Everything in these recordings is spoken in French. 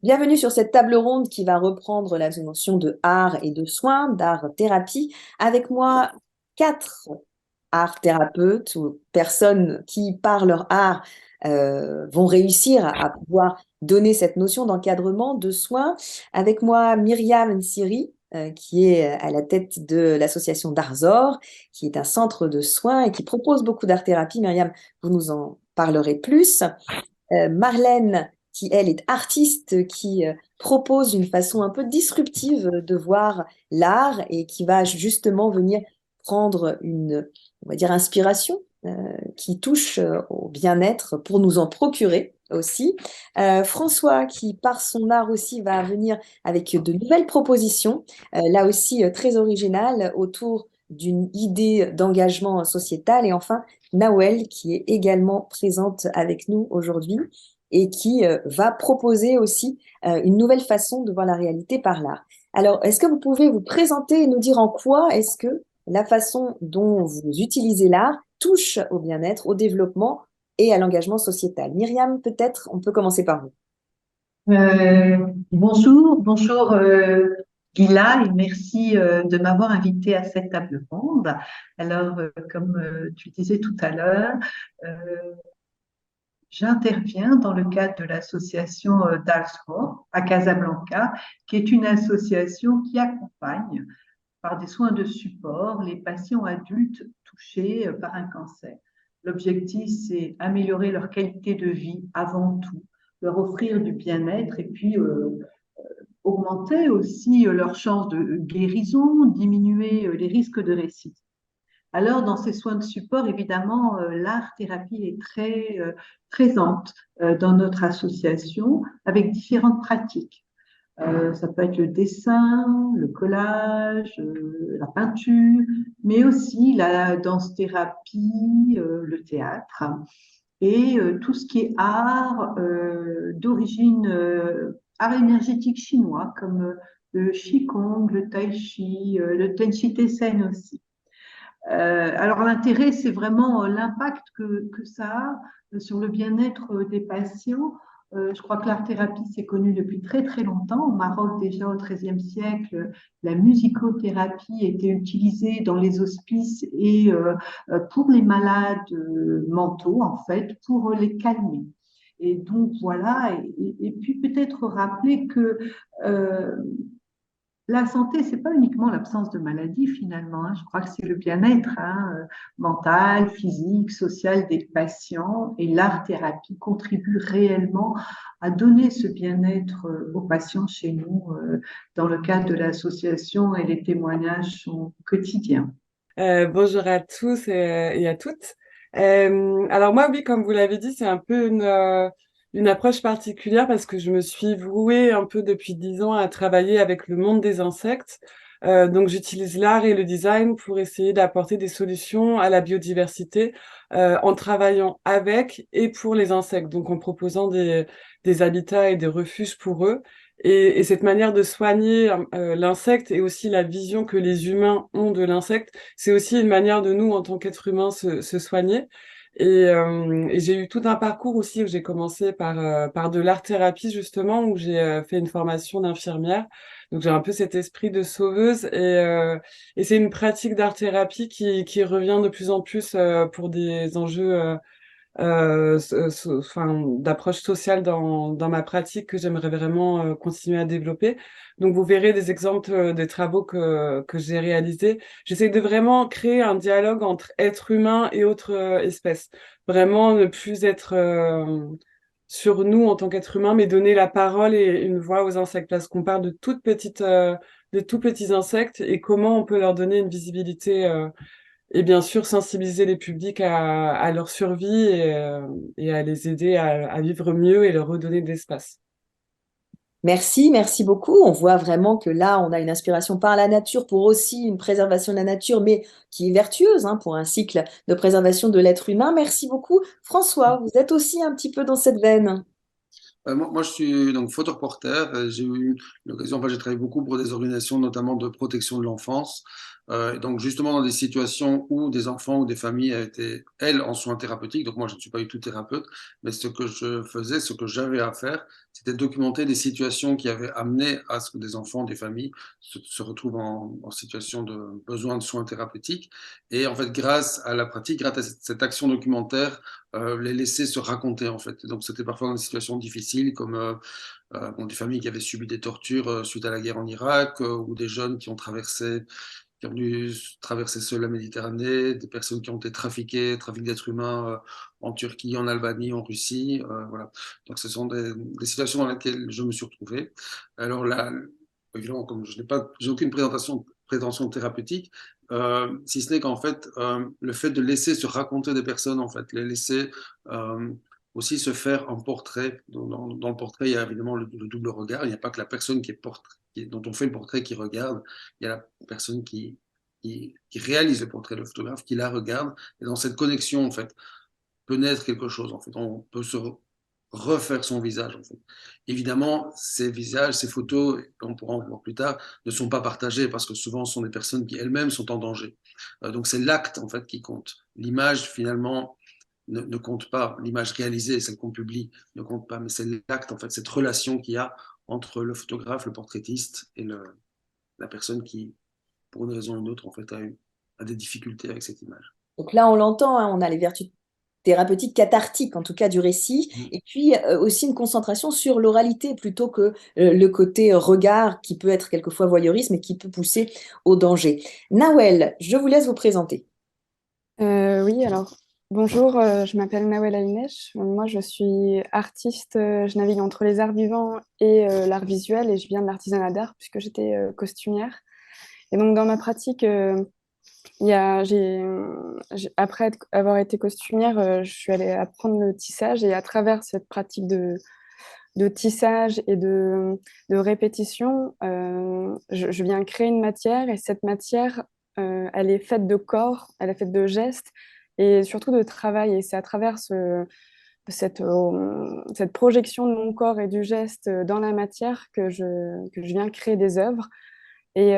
Bienvenue sur cette table ronde qui va reprendre la notion de art et de soins, d'art-thérapie. Avec moi, quatre art-thérapeutes ou personnes qui, par leur art, vont réussir à pouvoir donner cette notion d'encadrement, de soins. Avec moi, Myriam Nsiri, qui est à la tête de l'association Darzor, qui est un centre de soins et qui propose beaucoup d'art-thérapie. Myriam, vous nous en parlerez plus. Marlène, qui elle est artiste, qui propose une façon un peu disruptive de voir l'art et qui va justement venir prendre une, on va dire, inspiration qui touche au bien-être pour nous en procurer aussi. François, qui par son art aussi va venir avec de nouvelles propositions, là aussi très originales autour d'une idée d'engagement sociétal. Et enfin, Nawel, qui est également présente avec nous aujourd'hui et qui va proposer aussi une nouvelle façon de voir la réalité par l'art. Alors, est-ce que vous pouvez vous présenter et nous dire en quoi est-ce que la façon dont vous utilisez l'art touche au bien-être, au développement et à l'engagement sociétal? Myriam, peut-être, on peut commencer par vous. Bonjour Gila, et merci de m'avoir invité à cette table ronde. Alors, comme tu disais tout à l'heure, euh, j'interviens dans le cadre de l'association Dalsro à Casablanca, qui est une association qui accompagne par des soins de support les patients adultes touchés par un cancer. L'objectif, c'est améliorer leur qualité de vie avant tout, leur offrir du bien-être et puis augmenter aussi leurs chances de guérison, diminuer les risques de récidive. Alors, dans ces soins de support, évidemment, l'art-thérapie est très présente dans notre association avec différentes pratiques. Ça peut être le dessin, le collage, la peinture, mais aussi la danse-thérapie, le théâtre et tout ce qui est art d'origine art énergétique chinois comme le qigong, le tai chi, le tenchi tesen aussi. Alors l'intérêt, c'est vraiment l'impact que ça a sur le bien-être des patients. Je crois que l'art-thérapie, c'est connu depuis très très longtemps. Au Maroc, déjà au XIIIe siècle, la musicothérapie était utilisée dans les hospices et pour les malades mentaux, en fait, pour les calmer. Et donc voilà, et puis peut-être rappeler que la santé, c'est pas uniquement l'absence de maladie finalement, hein. Je crois que c'est le bien-être mental, physique, social des patients et l'art-thérapie contribue réellement à donner ce bien-être aux patients chez nous dans le cadre de l'association et les témoignages sont quotidiens. Bonjour à tous et à toutes. Alors moi, oui, comme vous l'avez dit, c'est un peu une approche particulière parce que je me suis vouée un peu depuis 10 ans à travailler avec le monde des insectes. Donc j'utilise l'art et le design pour essayer d'apporter des solutions à la biodiversité en travaillant avec et pour les insectes, donc en proposant des habitats et des refuges pour eux. Et cette manière de soigner l'insecte et aussi la vision que les humains ont de l'insecte, c'est aussi une manière de nous, en tant qu'êtres humains, se soigner. Et j'ai eu tout un parcours aussi où j'ai commencé par de l'art-thérapie, justement, où j'ai fait une formation d'infirmière. Donc j'ai un peu cet esprit de sauveuse et c'est une pratique d'art-thérapie qui revient de plus en plus pour des enjeux enfin, d'approche sociale dans ma pratique que j'aimerais vraiment continuer à développer. Donc, vous verrez des exemples des travaux que j'ai réalisés. J'essaie de vraiment créer un dialogue entre être humain et autres espèces. Vraiment ne plus être sur nous en tant qu'être humain, mais donner la parole et une voix aux insectes. Parce qu'on parle de de tout petits insectes et comment on peut leur donner une visibilité et bien sûr, sensibiliser les publics à leur survie et à les aider à vivre mieux et leur redonner de l'espace. Merci, merci beaucoup. On voit vraiment que là, on a une inspiration par la nature pour aussi une préservation de la nature, mais qui est vertueuse hein, pour un cycle de préservation de l'être humain. Merci beaucoup. François, vous êtes aussi un petit peu dans cette veine. Moi, je suis donc photoreporter. J'ai eu l'occasion, enfin, j'ai travaillé beaucoup pour des organisations, notamment de protection de l'enfance. Donc justement dans des situations où des enfants ou des familles étaient, elles, en soins thérapeutiques, donc moi je ne suis pas du tout thérapeute, mais ce que je faisais, ce que j'avais à faire, c'était documenter des situations qui avaient amené à ce que des enfants, des familles se retrouvent en situation de besoin de soins thérapeutiques. Et en fait, grâce à la pratique, grâce à cette action documentaire, les laisser se raconter en fait. Donc c'était parfois dans des situations difficiles comme bon, des familles qui avaient subi des tortures suite à la guerre en Irak ou des jeunes qui ont dû traverser seuls la Méditerranée, des personnes qui ont été trafiquées, trafic d'êtres humains en Turquie, en Albanie, en Russie. Voilà. Donc ce sont des situations dans lesquelles je me suis retrouvé. Alors là, évidemment, comme je n'ai pas, j'ai aucune prétention thérapeutique, si ce n'est qu'en fait, le fait de laisser se raconter des personnes, en fait, les laisser aussi se faire un portrait. Dans le portrait, il y a évidemment le double regard. Il n'y a pas que la personne dont on fait le portrait qui regarde. Il y a la personne qui réalise le portrait, le photographe, qui la regarde. Et dans cette connexion, en fait, peut naître quelque chose. En fait, on peut se refaire son visage. En fait. Évidemment, ces visages, ces photos, on pourra en voir plus tard, ne sont pas partagées parce que souvent, ce sont des personnes qui elles-mêmes sont en danger. Donc, c'est l'acte, en fait, qui compte. L'image, finalement, ne compte pas. L'image réalisée, celle qu'on publie, ne compte pas. Mais c'est l'acte, en fait, cette relation qu'il y a entre le photographe, le portraitiste et la personne qui, pour une raison ou une autre, en fait, a des difficultés avec cette image. Donc là, on l'entend, hein, on a les vertus thérapeutiques cathartiques, en tout cas du récit, et puis aussi une concentration sur l'oralité plutôt que le côté regard qui peut être quelquefois voyeurisme et qui peut pousser au danger. Nawel, je vous laisse vous présenter. Oui, alors bonjour, je m'appelle Nawel Aïnesh. Moi, je suis artiste, je navigue entre les arts vivants et l'art visuel et je viens de l'artisanat d'art puisque j'étais costumière. Et donc, dans ma pratique, après avoir été costumière, je suis allée apprendre le tissage et à travers cette pratique de tissage et de répétition, je viens créer une matière et cette matière, elle est faite de corps, elle est faite de gestes et surtout de travail. Et c'est à travers cette projection de mon corps et du geste dans la matière que je viens créer des œuvres. Et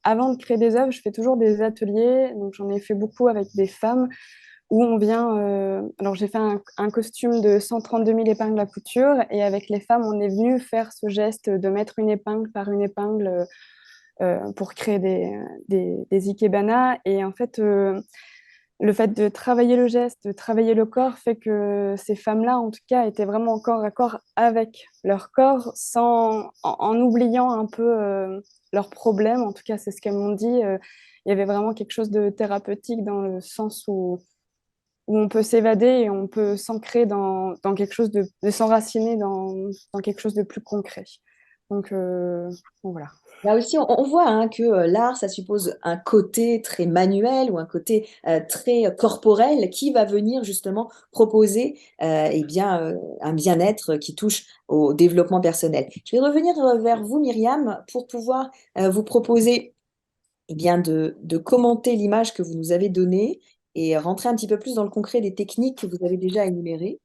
avant de créer des œuvres, je fais toujours des ateliers. Donc j'en ai fait beaucoup avec des femmes où on vient. Alors j'ai fait un costume de 132 000 épingles à couture et avec les femmes, on est venu faire ce geste de mettre une épingle par une épingle pour créer des ikebana. Et en fait, le fait de travailler le geste, de travailler le corps, fait que ces femmes-là, en tout cas, étaient vraiment corps à corps avec leur corps, en oubliant un peu leurs problèmes. En tout cas, c'est ce qu'elles m'ont dit. Il y avait vraiment quelque chose de thérapeutique dans le sens où on peut s'évader et on peut s'ancrer dans quelque chose de s'enraciner dans quelque chose de plus concret. Donc voilà. Là aussi, on voit hein, que l'art, ça suppose un côté très manuel ou un côté très corporel qui va venir justement proposer eh bien, un bien-être qui touche au développement personnel. Je vais revenir vers vous, Myriam, pour pouvoir vous proposer eh bien, de commenter l'image que vous nous avez donnée et rentrer un petit peu plus dans le concret des techniques que vous avez déjà énumérées.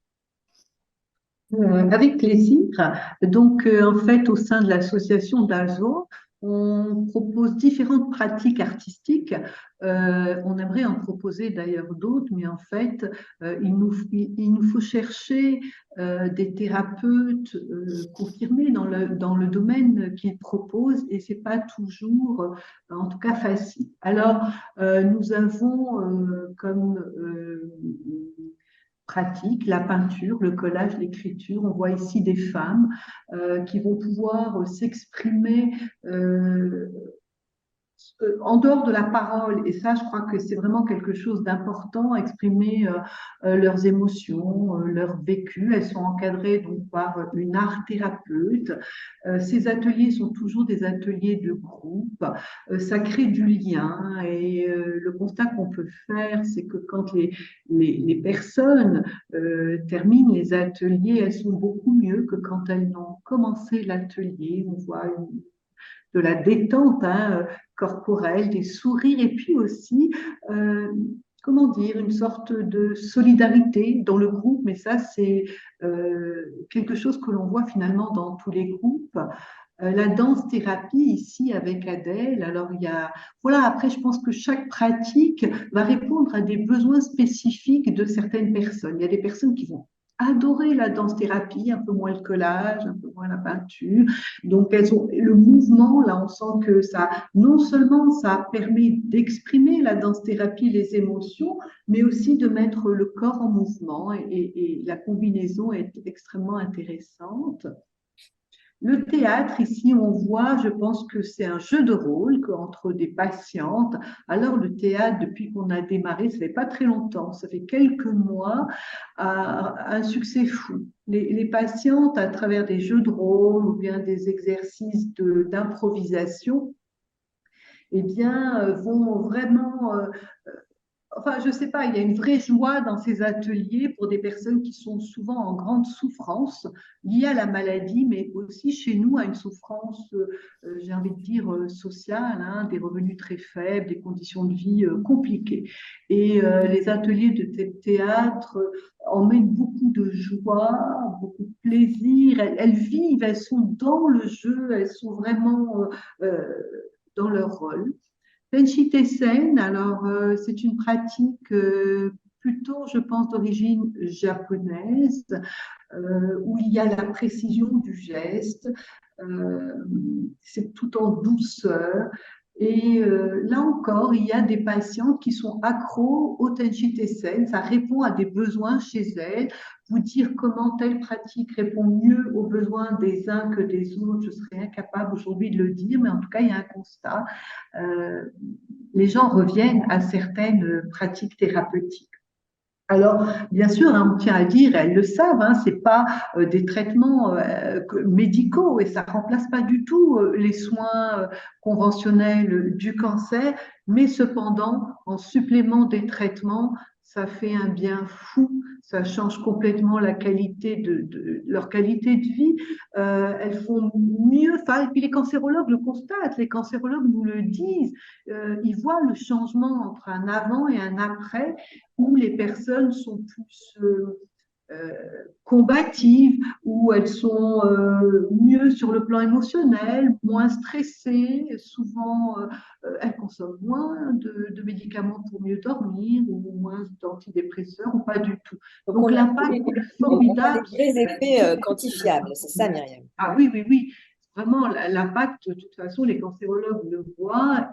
Avec plaisir. Donc, en fait, au sein de l'association d'Alzo, on propose différentes pratiques artistiques. On aimerait en proposer d'ailleurs d'autres, mais en fait, il nous faut chercher des thérapeutes confirmés dans le domaine qu'ils proposent et c'est pas toujours, en tout cas, facile. Alors, nous avons comme pratique, la peinture, le collage, l'écriture. On voit ici des femmes qui vont pouvoir s'exprimer en dehors de la parole, et ça, je crois que c'est vraiment quelque chose d'important, exprimer leurs émotions, leur vécu. Elles sont encadrées donc par une art thérapeute. Ces ateliers sont toujours des ateliers de groupe. Ça crée du lien et le constat qu'on peut faire, c'est que quand les personnes terminent les ateliers, elles sont beaucoup mieux que quand elles n'ont commencé l'atelier. On voit de la détente hein, corporelle, des sourires et puis aussi, comment dire, une sorte de solidarité dans le groupe. Mais ça, c'est quelque chose que l'on voit finalement dans tous les groupes. La danse-thérapie ici avec Adèle, alors voilà, après je pense que chaque pratique va répondre à des besoins spécifiques de certaines personnes. Il y a des personnes qui vont adorer la danse-thérapie, un peu moins le collage, un peu moins la peinture. Donc elles ont le mouvement, là on sent que ça, non seulement ça permet d'exprimer la danse-thérapie, les émotions, mais aussi de mettre le corps en mouvement et la combinaison est extrêmement intéressante. Le théâtre, ici, on voit, je pense que c'est un jeu de rôle entre des patientes. Alors, le théâtre, depuis qu'on a démarré, ça fait pas très longtemps, ça fait quelques mois, a un succès fou. Les patientes, à travers des jeux de rôle ou bien des exercices d'improvisation, eh bien, vont vraiment enfin, je ne sais pas, il y a une vraie joie dans ces ateliers pour des personnes qui sont souvent en grande souffrance liée à la maladie, mais aussi chez nous à une souffrance, j'ai envie de dire, sociale, hein, des revenus très faibles, des conditions de vie compliquées. Et les ateliers de théâtre emmènent beaucoup de joie, beaucoup de plaisir. Elles vivent, elles sont dans le jeu, elles sont vraiment dans leur rôle. Tenshi Tessen, alors c'est une pratique plutôt, je pense, d'origine japonaise, où il y a la précision du geste, euh, c'est tout en douceur. Et là encore, il y a des patientes qui sont accros au Tenshi Tessen. Ça répond à des besoins chez elles. Vous dire comment telle pratique répond mieux aux besoins des uns que des autres, je serais incapable aujourd'hui de le dire, mais en tout cas, il y a un constat. Euh, les gens reviennent à certaines pratiques thérapeutiques. Alors, bien sûr, hein, on tient à dire, elles le savent, hein, c'est pas des traitements médicaux et ça remplace pas du tout les soins conventionnels du cancer, mais cependant, en supplément des traitements, ça fait un bien fou, ça change complètement la qualité leur qualité de vie. Elles font mieux, enfin, et puis les cancérologues le constatent, les cancérologues nous le disent, ils voient le changement entre un avant et un après où les personnes sont plus combatives, où elles sont mieux sur le plan émotionnel, moins stressées, souvent elles consomment moins de médicaments pour mieux dormir, ou moins d'antidépresseurs, ou pas du tout. Donc l'impact est on a formidable. des vrais effets quantifiables, c'est ça, Myriam. Ah oui, oui, oui. Vraiment, l'impact, de toute façon, les cancérologues le voient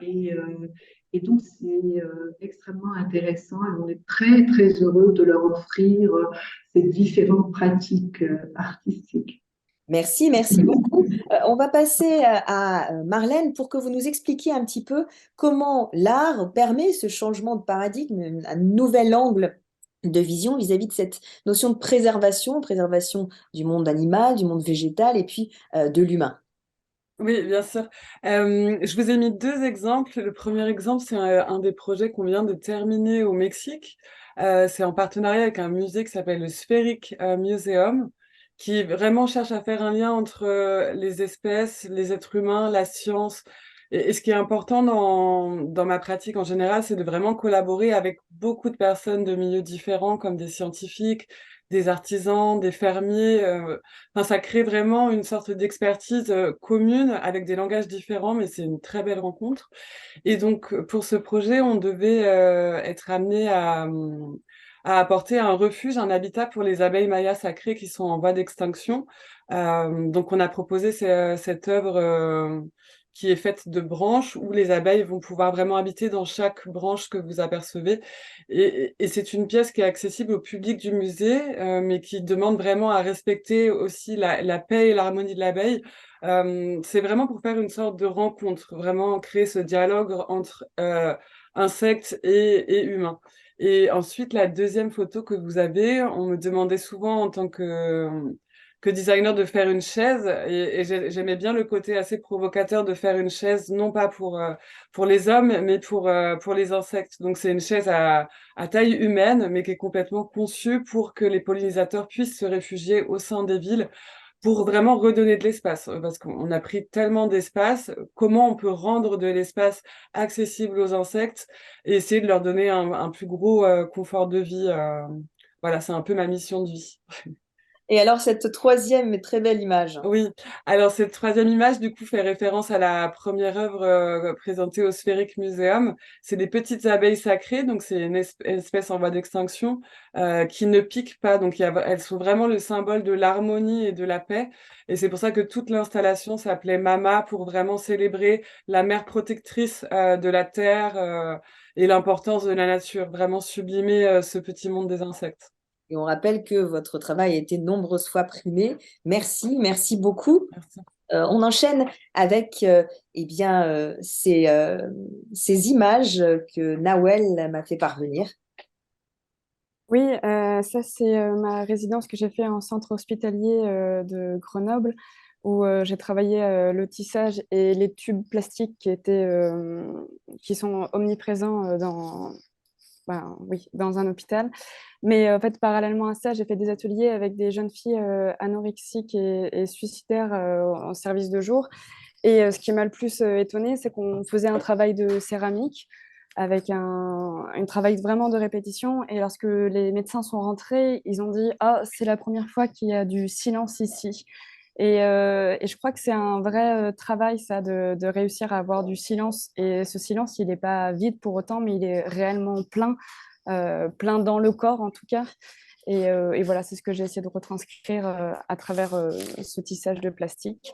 et donc c'est extrêmement intéressant et on est très, très heureux de leur offrir ces différentes pratiques artistiques. Merci, merci beaucoup. On va passer à Marlène pour que vous nous expliquiez un petit peu comment l'art permet ce changement de paradigme, un nouvel angle de vision vis-à-vis de cette notion de préservation, préservation du monde animal, du monde végétal et puis de l'humain. Oui, bien sûr. Je vous ai mis deux exemples. Le premier exemple, c'est un des projets qu'on vient de terminer au Mexique. C'est en partenariat avec un musée qui s'appelle le Spheric Museum, qui vraiment cherche à faire un lien entre les espèces, les êtres humains, la science. Et ce qui est important dans ma pratique en général, c'est de vraiment collaborer avec beaucoup de personnes de milieux différents, comme des scientifiques, des artisans, des fermiers. Enfin, ça crée vraiment une sorte d'expertise commune avec des langages différents, mais c'est une très belle rencontre. Et donc, pour ce projet, on devait être amené à apporter un refuge, un habitat pour les abeilles mayas sacrées qui sont en voie d'extinction. Donc, on a proposé cette œuvre qui est faite de branches où les abeilles vont pouvoir vraiment habiter dans chaque branche que vous apercevez. Et c'est une pièce qui est accessible au public du musée, mais qui demande vraiment à respecter aussi la paix et l'harmonie de l'abeille. C'est vraiment pour faire une sorte de rencontre, vraiment créer ce dialogue entre insectes et humains. Et ensuite, la deuxième photo que vous avez, on me demandait souvent en tant que designer de faire une chaise, et j'aimais bien le côté assez provocateur de faire une chaise, non pas pour les hommes, mais pour les insectes. Donc c'est une chaise à taille humaine, mais qui est complètement conçue pour que les pollinisateurs puissent se réfugier au sein des villes pour vraiment redonner de l'espace, parce qu'on a pris tellement d'espace, comment on peut rendre de l'espace accessible aux insectes et essayer de leur donner un plus gros confort de vie. Voilà, c'est un peu ma mission de vie. Et alors, cette troisième et très belle image. Oui, alors cette troisième image, du coup, fait référence à la première œuvre présentée au Sphérique Museum. C'est des petites abeilles sacrées, donc c'est une espèce en voie d'extinction qui ne piquent pas. Donc elles sont vraiment le symbole de l'harmonie et de la paix. Et c'est pour ça que toute l'installation s'appelait Mama, pour vraiment célébrer la mère protectrice de la terre et l'importance de la nature, vraiment sublimer ce petit monde des insectes. Et on rappelle que votre travail a été nombreuses fois primé. Merci, merci beaucoup. Merci. On enchaîne avec eh bien, ces images que Nawel m'a fait parvenir. Oui, ça c'est ma résidence que j'ai fait en centre hospitalier de Grenoble, où j'ai travaillé le tissage et les tubes plastiques qui sont omniprésents ben, oui, dans un hôpital. Mais en fait, parallèlement à ça, j'ai fait des ateliers avec des jeunes filles anorexiques et suicidaires en service de jour. Et ce qui m'a le plus étonnée, c'est qu'on faisait un travail de céramique avec un travail vraiment de répétition. Et lorsque les médecins sont rentrés, ils ont dit: Ah, c'est la première fois qu'il y a du silence ici. Et je crois que c'est un vrai travail, ça, de réussir à avoir du silence. Et ce silence, il n'est pas vide pour autant, mais il est réellement plein, plein dans le corps en tout cas. Et voilà, c'est ce que j'ai essayé de retranscrire à travers ce tissage de plastique.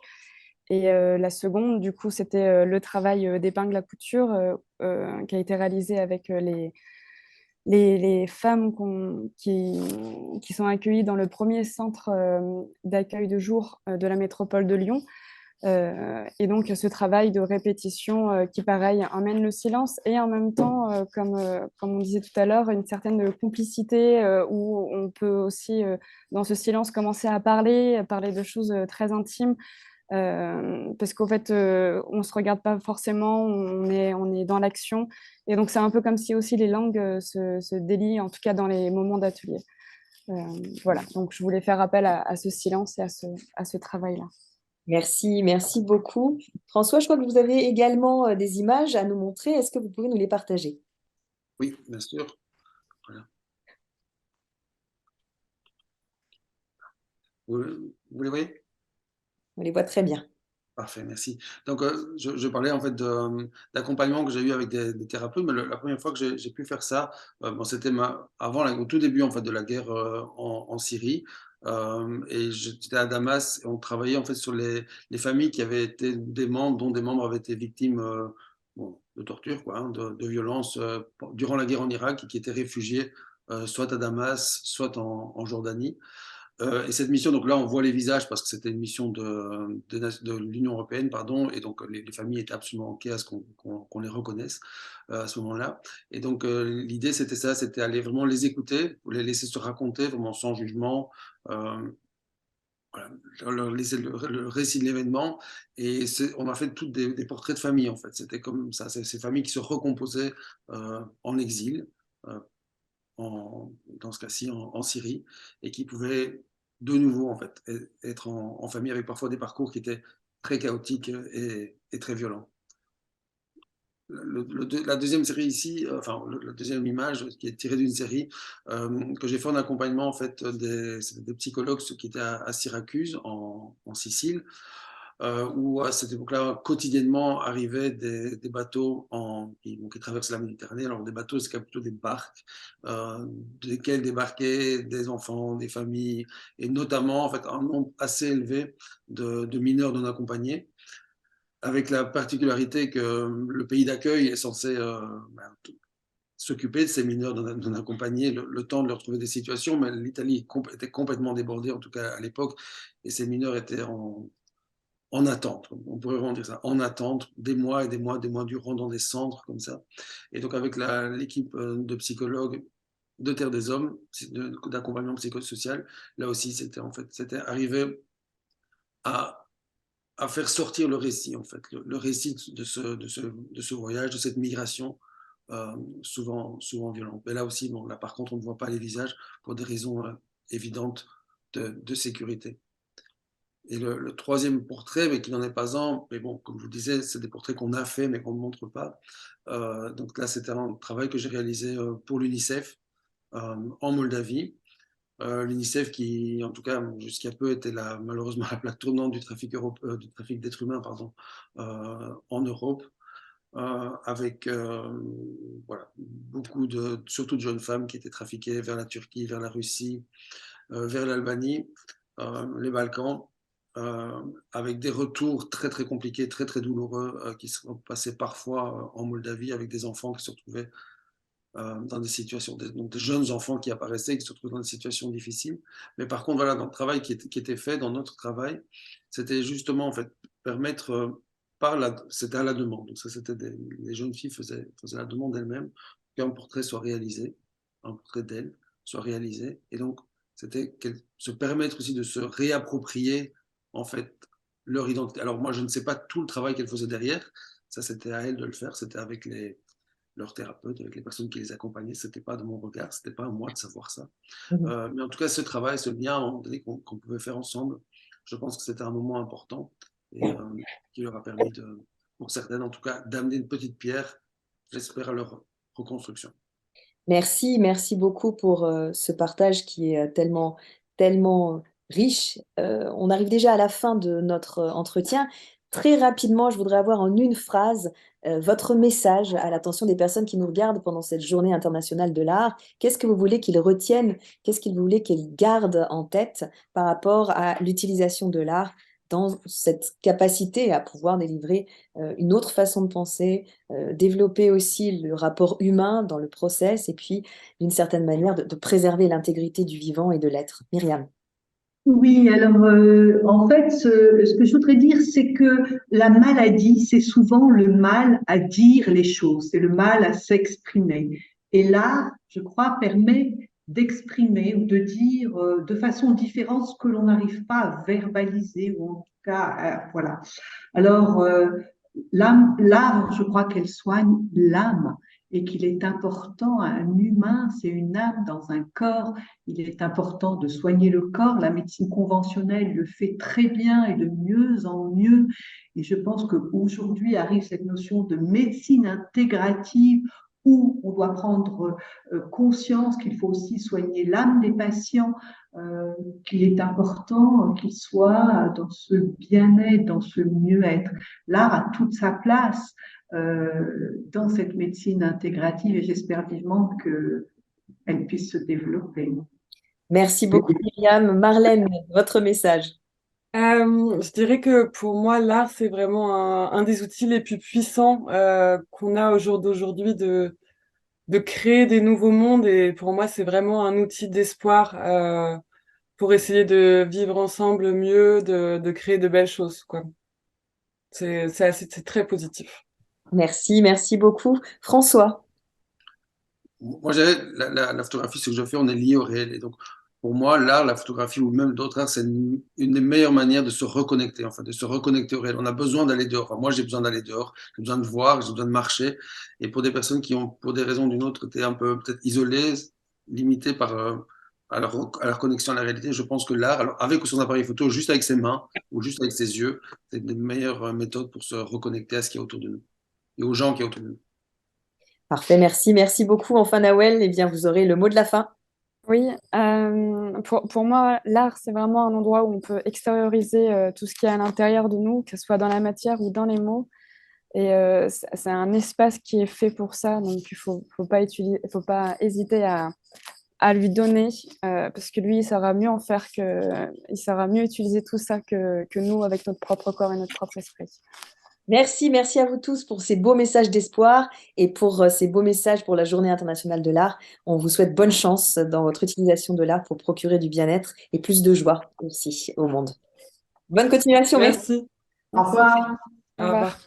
Et la seconde, du coup, c'était le travail d'épingle à couture qui a été réalisé avec les femmes qui sont accueillies dans le premier centre d'accueil de jour de la métropole de Lyon. Et donc, ce travail de répétition qui, pareil, amène le silence et en même temps, comme on disait tout à l'heure, une certaine complicité où on peut aussi, dans ce silence, commencer à parler de choses très intimes. Parce qu'au fait, on ne se regarde pas forcément, on est dans l'action. Et donc, c'est un peu comme si aussi les langues se délient, en tout cas dans les moments d'atelier. Euh, voilà, donc je voulais faire appel à ce silence et à ce travail-là. Merci, merci beaucoup. François, je crois que vous avez également des images à nous montrer. Est-ce que vous pouvez nous les partager? Oui, bien sûr. Voilà. Vous les voyez? On les voit très bien. Parfait, merci. Donc, je parlais en fait d'accompagnement que j'ai eu avec des thérapeutes, mais la première fois que j'ai pu faire ça, bon, c'était avant, au tout début en fait de la guerre en Syrie, et j'étais à Damas et on travaillait en fait sur les familles qui avaient été dont des membres avaient été victimes bon, de torture, quoi, hein, de violences durant la guerre en Irak et qui étaient réfugiés soit à Damas, soit en Jordanie. Et cette mission, donc là, on voit les visages parce que c'était une mission de l'Union européenne, pardon, et donc les familles étaient absolument OK à ce qu'on les reconnaisse à ce moment-là. Et donc l'idée, c'était ça, c'était aller vraiment les écouter, les laisser se raconter vraiment sans jugement, voilà, leur laisser le récit de l'événement. Et on a fait toutes des portraits de famille, en fait. C'était comme ça, ces familles qui se recomposaient en exil. Euh, dans ce cas-ci en Syrie, et qui pouvaient de nouveau en fait être en famille avec parfois des parcours qui étaient très chaotiques et très violents. La deuxième série ici, enfin la deuxième image qui est tirée d'une série que j'ai fait en accompagnement en fait des psychologues qui étaient à Syracuse en Sicile, où à cette époque-là, quotidiennement arrivaient des bateaux qui traversent la Méditerranée. Alors, des bateaux, c'est plutôt des barques, desquels débarquaient des enfants, des familles, et notamment, en fait, un nombre assez élevé de mineurs non accompagnés, avec la particularité que le pays d'accueil est censé s'occuper de ces mineurs non accompagnés, le temps de leur trouver des situations, mais l'Italie était complètement débordée, en tout cas à l'époque, et ces mineurs étaient en attente, on pourrait vraiment dire ça, en attente, des mois et des mois durant dans des centres comme ça. Et donc avec l'équipe de psychologues de Terre des Hommes, d'accompagnement psychosocial, là aussi c'était arrivé à, à faire sortir le récit en fait, le récit de ce voyage, de cette migration souvent violente. Mais là aussi, bon, là par contre, on ne voit pas les visages pour des raisons évidentes de sécurité. Et le troisième portrait, mais qui n'en est pas un, mais bon, comme je vous disais, c'est des portraits qu'on a fait, mais qu'on ne montre pas. Donc là, c'était un travail que j'ai réalisé pour l'UNICEF en Moldavie. l'UNICEF qui, en tout cas, jusqu'à peu, était malheureusement la plaque tournante du trafic d'êtres humains, pardon, en Europe, avec voilà, beaucoup surtout de jeunes femmes qui étaient trafiquées vers la Turquie, vers la Russie, vers l'Albanie, les Balkans, avec des retours très très compliqués, très très douloureux, qui sont passés parfois en Moldavie avec des enfants qui se retrouvaient dans des situations, donc des jeunes enfants qui apparaissaient, qui se retrouvaient dans des situations difficiles. Mais par contre, voilà, dans le travail qui était fait, dans notre travail, c'était justement en fait permettre c'était à la demande. Donc ça, les jeunes filles faisaient la demande d'elles-mêmes qu'un portrait soit réalisé, un portrait d'elles soit réalisé, et donc c'était se permettre aussi de se réapproprier en fait leur identité. Alors moi, je ne sais pas tout le travail qu'elles faisaient derrière. Ça, c'était à elles de le faire. C'était avec leurs thérapeutes, avec les personnes qui les accompagnaient. C'était pas de mon regard, c'était pas à moi de savoir ça. Mais en tout cas, ce travail, ce lien qu'on pouvait faire ensemble, je pense que c'était un moment important et qui leur a permis, pour certaines en tout cas, d'amener une petite pierre, j'espère, à leur reconstruction. Merci, merci beaucoup pour ce partage qui est tellement, tellement riche. On arrive déjà à la fin de notre entretien. Très rapidement, je voudrais avoir en une phrase votre message à l'attention des personnes qui nous regardent pendant cette journée internationale de l'art. Qu'est-ce que vous voulez qu'ils retiennent? Qu'est-ce qu'ils voulaient qu'ils gardent en tête par rapport à l'utilisation de l'art dans cette capacité à pouvoir délivrer une autre façon de penser, développer aussi le rapport humain dans le process et puis d'une certaine manière de préserver l'intégrité du vivant et de l'être. Myriam. Oui, alors en fait, ce que je voudrais dire, c'est que la maladie, c'est souvent le mal à dire les choses, c'est le mal à s'exprimer. Et là, je crois, permet d'exprimer ou de dire de façon différente ce que l'on n'arrive pas à verbaliser ou en tout cas, voilà. Alors, l'art, je crois qu'elle soigne l'âme et qu'il est important, un humain, c'est une âme dans un corps. Il est important de soigner le corps. La médecine conventionnelle le fait très bien et de mieux en mieux. Et je pense qu'aujourd'hui arrive cette notion de médecine intégrative où on doit prendre conscience qu'il faut aussi soigner l'âme des patients, qu'il est important qu'ils soient dans ce bien-être, dans ce mieux-être. L'art a toute sa place dans cette médecine intégrative et j'espère vivement qu'elle puisse se développer. Merci beaucoup, Myriam. Marlène, votre message. Je dirais que pour moi, l'art, c'est vraiment un des outils les plus puissants qu'on a au jour d'aujourd'hui de créer des nouveaux mondes. Et pour moi, c'est vraiment un outil d'espoir pour essayer de vivre ensemble mieux, de créer de belles choses, quoi. C'est très positif. Merci, merci beaucoup. François. Moi, la photographie, ce que je fais, on est lié au réel. Et donc, pour moi, l'art, la photographie ou même d'autres arts, c'est une des meilleures manières de se reconnecter, en fait, de se reconnecter au réel. On a besoin d'aller dehors. Enfin, moi, j'ai besoin d'aller dehors, j'ai besoin de voir, j'ai besoin de marcher. Et pour des personnes qui ont, pour des raisons ou d'une autre, été un peu peut-être isolées, limitées à leur connexion à la réalité, je pense que l'art, alors, avec son appareil photo, juste avec ses mains ou juste avec ses yeux, c'est une des meilleures méthodes pour se reconnecter à ce qui est autour de nous et aux gens qui sont autour de nous. Parfait, merci. Merci beaucoup. Enfin, Nawel, eh bien, vous aurez le mot de la fin. Oui, pour moi, l'art, c'est vraiment un endroit où on peut extérioriser tout ce qui est à l'intérieur de nous, que ce soit dans la matière ou dans les mots. Et c'est un espace qui est fait pour ça, donc il faut pas hésiter à lui donner, parce que lui, il saura mieux en faire il saura mieux utiliser tout ça que nous avec notre propre corps et notre propre esprit. Merci, merci à vous tous pour ces beaux messages d'espoir et pour ces beaux messages pour la Journée internationale de l'art. On vous souhaite bonne chance dans votre utilisation de l'art pour procurer du bien-être et plus de joie aussi au monde. Bonne continuation, merci. Merci. Au revoir. Au revoir.